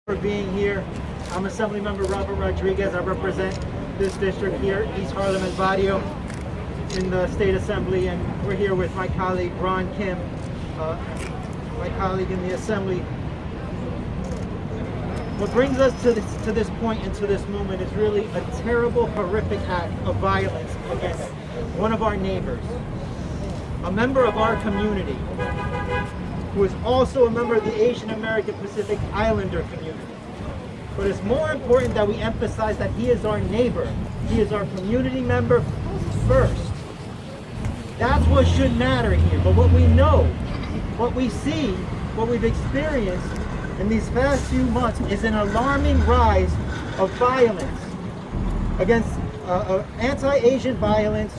For being here. I'm Assemblymember Robert Rodríguez. I represent this district here, East Harlem and Barrio, in the State Assembly, and we're here with my colleague Ron Kim, my colleague in the Assembly. What brings us to this point and to this moment is really a terrible, horrific act of violence against one of our neighbors, a member of our community, who is also a member of the Asian-American Pacific Islander community. But it's more important that we emphasize that he is our neighbor. He is our community member first. That's what should matter here. But what we know, what we see, what we've experienced in these past few months is an alarming rise of violence against anti-Asian violence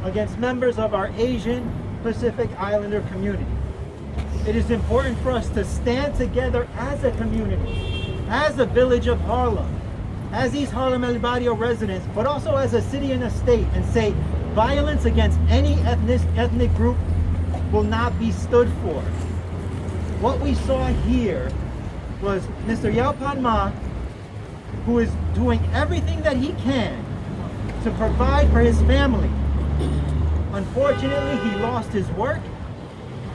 against members of our Asian Pacific Islander community. It is important for us to stand together as a community, as a village of Harlem, as East Harlem El Barrio residents, but also as a city and a state, and say violence against any ethnic group will not be stood for. What we saw here was Mr. Yao Pan Ma, who is doing everything that he can to provide for his family. Unfortunately, he lost his work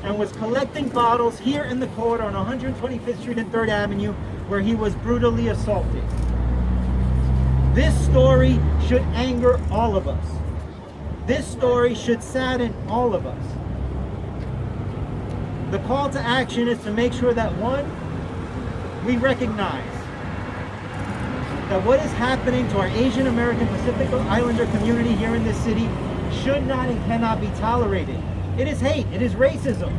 and was collecting bottles here in the corridor on 125th Street and 3rd Avenue, where he was brutally assaulted. This story should anger all of us. This story should sadden all of us. The call to action is to make sure that, one, we recognize that what is happening to our Asian American Pacific Islander community here in this city should not and cannot be tolerated. It is hate, it is racism.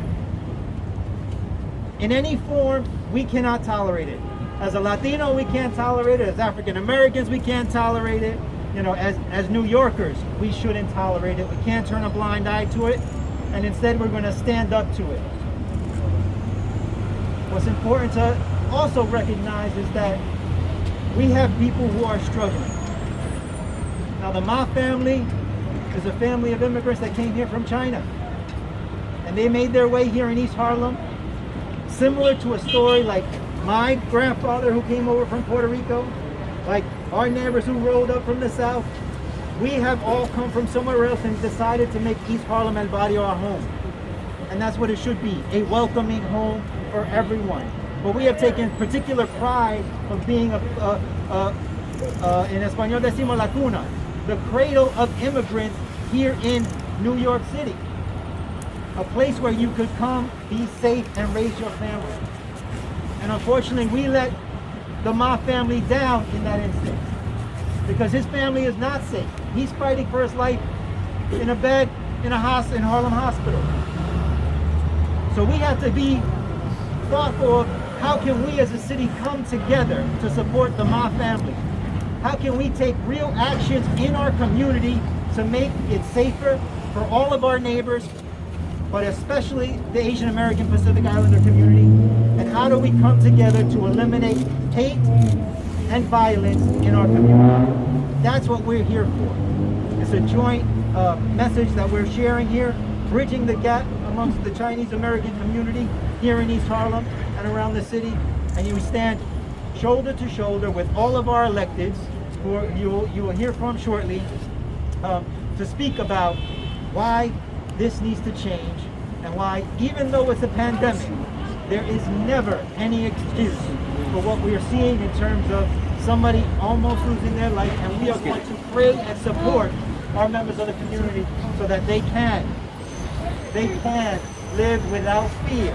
In any form, we cannot tolerate it. As a Latino, we can't tolerate it. As African Americans, we can't tolerate it. You know, as New Yorkers, we shouldn't tolerate it. We can't turn a blind eye to it, and instead we're going to stand up to it. What's important to also recognize is that we have people who are struggling. Now, the Ma family is a family of immigrants that came here from China. And they made their way here in East Harlem, similar to a story like my grandfather who came over from Puerto Rico, like our neighbors who rolled up from the south. We have all come from somewhere else and decided to make East Harlem El Barrio our home. And that's what it should be, a welcoming home for everyone. But we have taken particular pride of being in Español decimos la cuna, the cradle of immigrants here in New York City. A place where you could come, be safe, and raise your family. And unfortunately, we let the Ma family down in that instance because his family is not safe. He's fighting for his life in a bed in Harlem Hospital. So we have to be thoughtful of how can we as a city come together to support the Ma family? How can we take real actions in our community to make it safer for all of our neighbors, but especially the Asian American Pacific Islander community? And how do we come together to eliminate hate and violence in our community? That's what we're here for. It's a joint message that we're sharing here, bridging the gap amongst the Chinese American community here in East Harlem and around the city. And you stand shoulder to shoulder with all of our electeds, who you will hear from shortly, to speak about why this needs to change, and why, even though it's a pandemic, there is never any excuse for what we are seeing in terms of somebody almost losing their life, and we are going to pray and support our members of the community so that they can live without fear,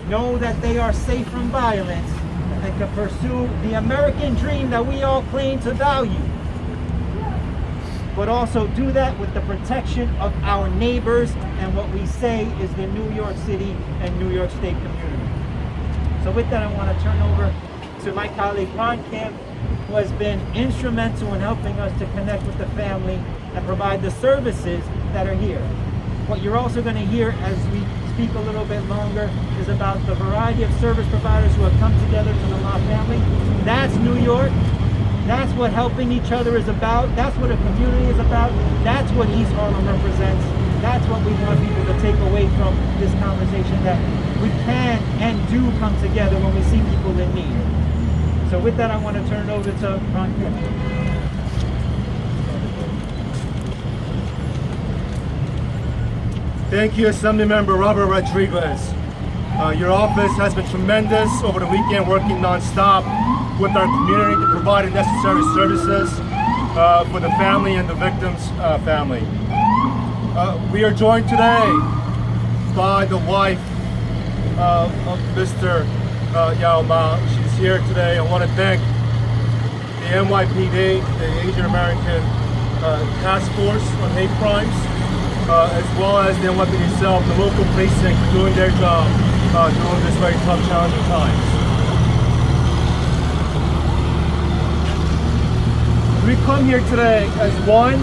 know that they are safe from violence, and can pursue the American dream that we all claim to value, but also do that with the protection of our neighbors and what we say is the New York City and New York State community. So with that, I want to turn over to my colleague Ron Kim, who has been instrumental in helping us to connect with the family and provide the services that are here. What you're also going to hear as we speak a little bit longer is about the variety of service providers who have come together to the Ma family. That's New York. That's what helping each other is about. That's what a community is about. That's what East Harlem represents. That's what we want people to take away from this conversation, that we can and do come together when we see people in need. So with that, I want to turn it over to Ron. Thank you, Assemblymember Robert Rodríguez. Your office has been tremendous over the weekend, working nonstop with our community to provide the necessary services for the family and the victim's family. We are joined today by the wife of Mr. Yao Ma. She's here today. I want to thank the NYPD, the Asian-American Task Force on Hate Crimes, as well as the NYPD itself, the local precinct, for doing their job during this very tough, challenging times. We come here today as one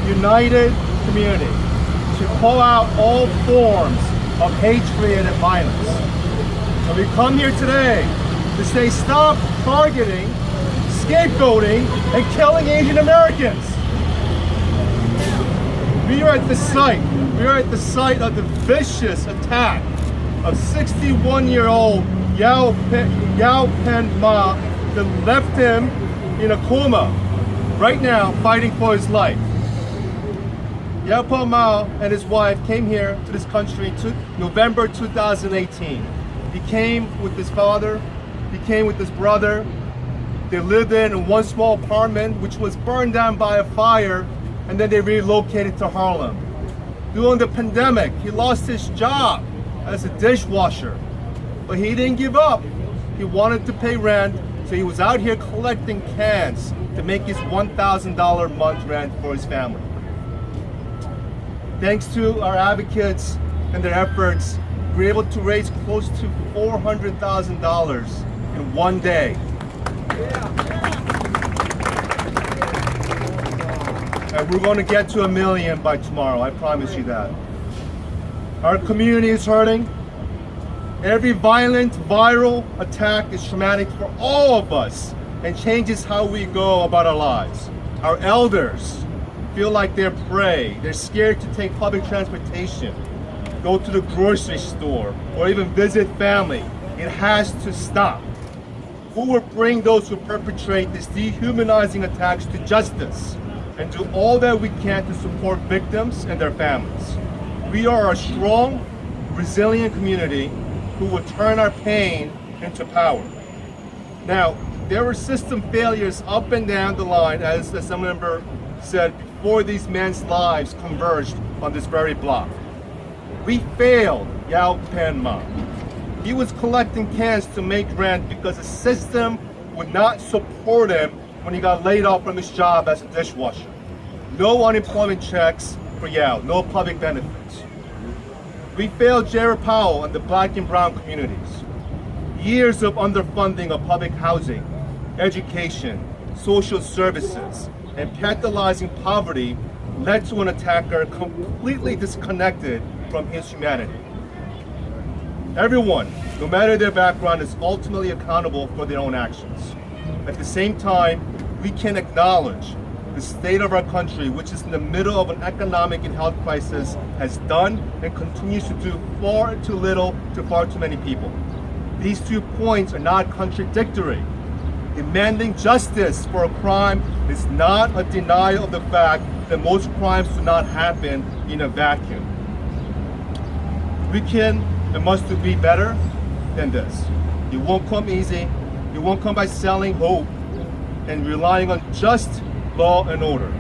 united community to call out all forms of hatred and violence. And we come here today to say stop targeting, scapegoating, and killing Asian Americans. We are at the site of the vicious attack of 61-year-old Yao Pan Ma that left him in a coma, right now fighting for his life. Yao Pan Ma and his wife came here to this country in November 2018. He came with his father, he came with his brother. They lived in one small apartment which was burned down by a fire, and then they relocated to Harlem. During the pandemic, he lost his job as a dishwasher, but he didn't give up. He wanted to pay rent, so he was out here collecting cans to make his $1,000 a month rent for his family. Thanks to our advocates and their efforts, we were able to raise close to $400,000 in one day. And we're going to get to $1 million by tomorrow, I promise you that. Our community is hurting. Every violent, viral attack is traumatic for all of us and changes how we go about our lives. Our elders feel like they're prey. They're scared to take public transportation, go to the grocery store, or even visit family. It has to stop. We will bring those who perpetrate these dehumanizing attacks to justice and do all that we can to support victims and their families. We are a strong, resilient community who will turn our pain into power. Now, there were system failures up and down the line, as the Assemblymember said, before these men's lives converged on this very block. We failed Yao Pan Ma. He was collecting cans to make rent because the system would not support him when he got laid off from his job as a dishwasher. No unemployment checks for Yao, no public benefits. We failed Jerry Powell and the black and brown communities. Years of underfunding of public housing, education, social services, and pathologizing poverty led to an attacker completely disconnected from his humanity. Everyone, no matter their background, is ultimately accountable for their own actions. At the same time, we can acknowledge the state of our country, which is in the middle of an economic and health crisis, has done and continues to do far too little to far too many people. These 2 points are not contradictory. Demanding justice for a crime is not a denial of the fact that most crimes do not happen in a vacuum. We can and must be better than this. It won't come easy. It won't come by selling hope and relying on just law and order.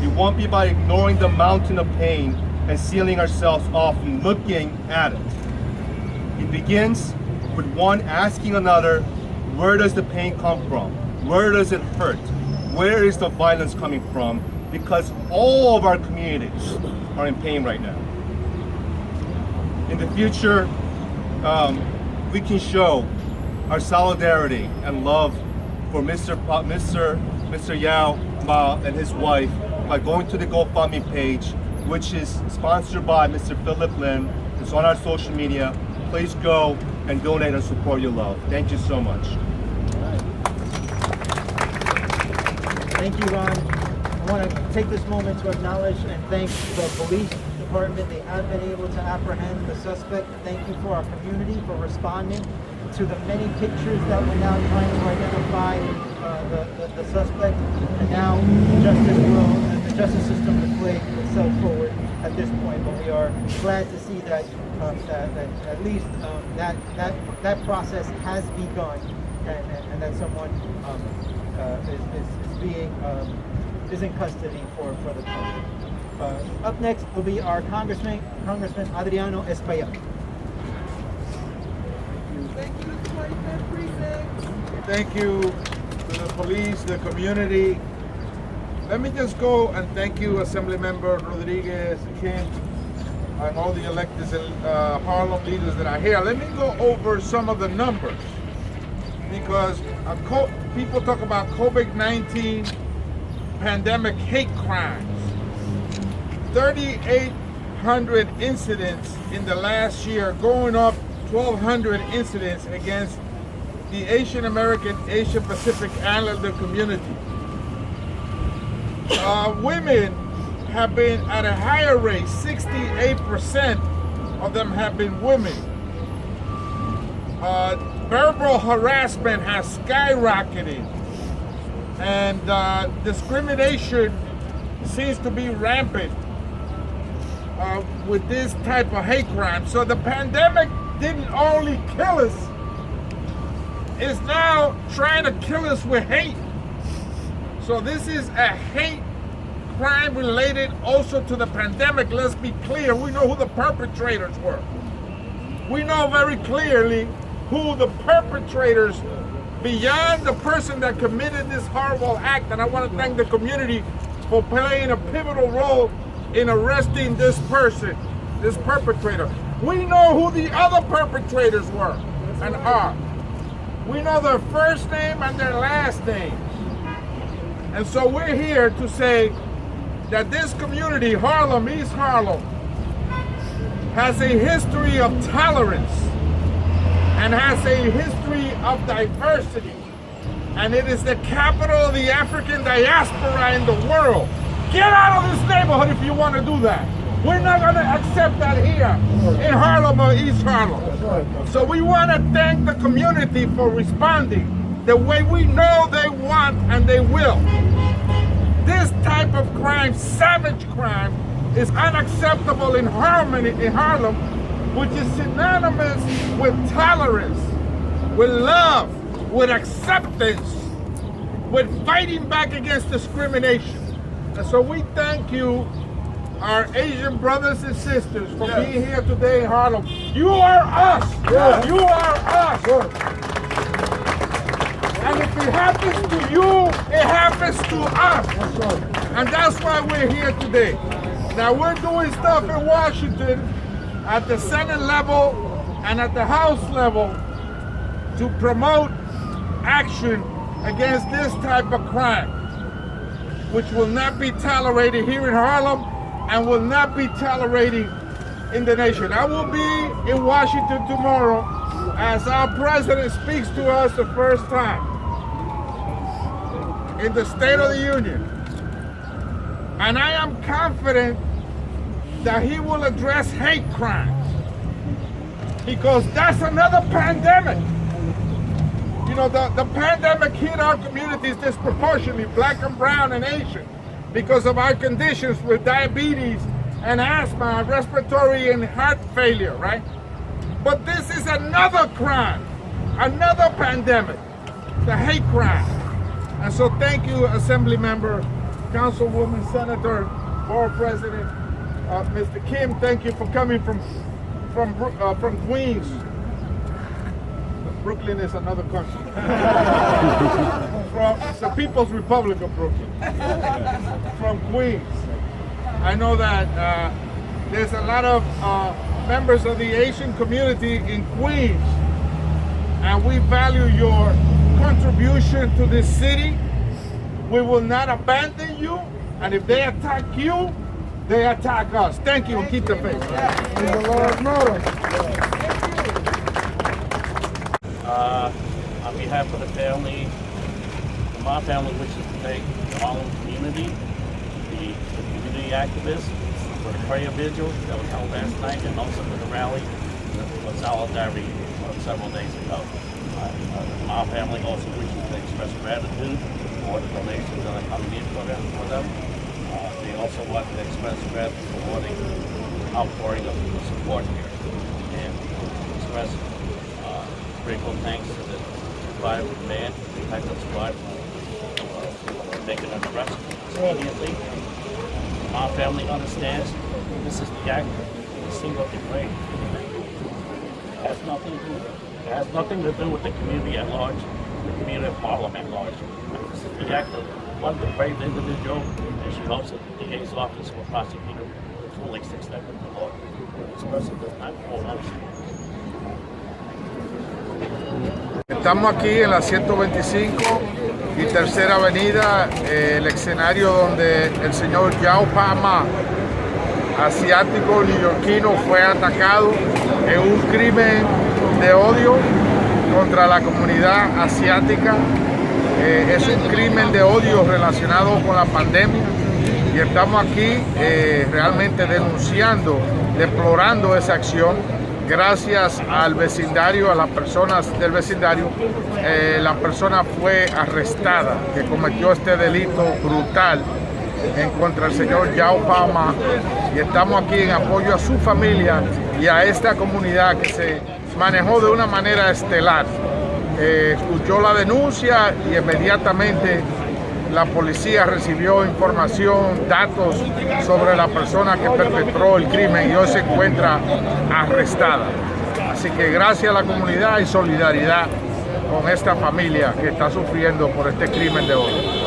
It won't be by ignoring the mountain of pain and sealing ourselves off from looking at it. It begins with one asking another, where does the pain come from? Where does it hurt? Where is the violence coming from? Because all of our communities are in pain right now. In the future, we can show our solidarity and love for Mr. Yao Ma and his wife by going to the GoFundMe page, which is sponsored by Mr. Philip Lin. It's on our social media. Please go and donate and support your love. Thank you so much. Thank you, Ron. I want to take this moment to acknowledge and thank the police department. They have been able to apprehend the suspect. Thank you for our community for responding to the many pictures that we're now trying to identify the suspect. And now the justice system will play itself forward at this point. But we are glad to see that that at least that process has begun, and that someone is in custody for the time. Up next will be our Congressman Adriano Espaillat. Thank you to the 25th Precinct. Thank you to the police, the community. Let me just go and thank you, Assemblymember Rodríguez, Kim, and all the electeds and Harlem leaders that are here. Let me go over some of the numbers, because people talk about COVID-19 pandemic hate crimes. 3,800 incidents in the last year, going up 1,200 incidents against the Asian-American, Asia-Pacific Islander community. Women have been at a higher rate. 68% of them have been women. Verbal harassment has skyrocketed, and discrimination seems to be rampant with this type of hate crime. So the pandemic didn't only kill us, it's now trying to kill us with hate. So this is a hate crime related also to the pandemic. Let's be clear, we know who the perpetrators were. We know very clearly who the perpetrators, beyond the person that committed this horrible act, and I want to thank the community for playing a pivotal role in arresting this person, this perpetrator. We know who the other perpetrators were and are. We know their first name and their last name. And so we're here to say that this community, Harlem, East Harlem, has a history of tolerance and has a history of diversity. And it is the capital of the African diaspora in the world. Get out of this neighborhood if you want to do that. We're not going to accept that here in Harlem or East Harlem. So we want to thank the community for responding the way we know they want and they will. This type of crime, savage crime, is unacceptable in Harlem, which is synonymous with tolerance, with love, with acceptance, with fighting back against discrimination. And so we thank you, our Asian brothers and sisters, for being here today in Harlem. You are us. Yes. You are us. Yes. And if it happens to you, it happens to us. That's right. And that's why we're here today. Now we're doing stuff in Washington at the Senate level and at the House level to promote action against this type of crime, which will not be tolerated here in Harlem and will not be tolerated in the nation. I will be in Washington tomorrow as our president speaks to us the first time in the State of the Union. And I am confident that he will address hate crimes, because that's another pandemic. You know, the pandemic hit our communities disproportionately, black and brown and Asian, because of our conditions with diabetes and asthma and respiratory and heart failure, right? But this is another crime, another pandemic, the hate crime. And so thank you, Assembly Member, Councilwoman, Senator, Board President, Mr. Kim, thank you for coming from Queens. Brooklyn is another country. From the People's Republic of Brooklyn, from Queens. I know that there's a lot of members of the Asian community in Queens, and we value your contribution to this city. We will not abandon you, and if they attack you, they attack us. Thank you, and keep the faith. May the Lord know us. On behalf of the family, my family wishes to thank the Harlem community, the community activists, for for the prayer vigil that was held last night, and also for the rally for solidarity several days ago. My family also wishes to express gratitude for the donations that are coming in for them. They also want to express gratitude for the outpouring of support here, and express grateful thanks to the five man detective squad for making an arrest immediately. My family understands this is the act of the single degrade. It has nothing to do with the community at large, the community of Harlem at large. This is the act of one depraved individual, and she hopes that the DA's office will prosecute her to the fullest extent of the law. This person does not hold us. Estamos aquí en la 125 y Tercera Avenida, el escenario donde el señor Yao Pan Ma, asiático neoyorquino, fue atacado en un crimen de odio contra la comunidad asiática. Es un crimen de odio relacionado con la pandemia y estamos aquí realmente denunciando, deplorando esa acción. Gracias al vecindario, a las personas del vecindario, la persona fue arrestada que cometió este delito brutal en contra del señor Yao Pan Ma, y estamos aquí en apoyo a su familia y a esta comunidad que se manejó de una manera estelar. Escuchó la denuncia y inmediatamente la policía recibió información, datos sobre la persona que perpetró el crimen y hoy se encuentra arrestada. Así que gracias a la comunidad y solidaridad con esta familia que está sufriendo por este crimen de odio.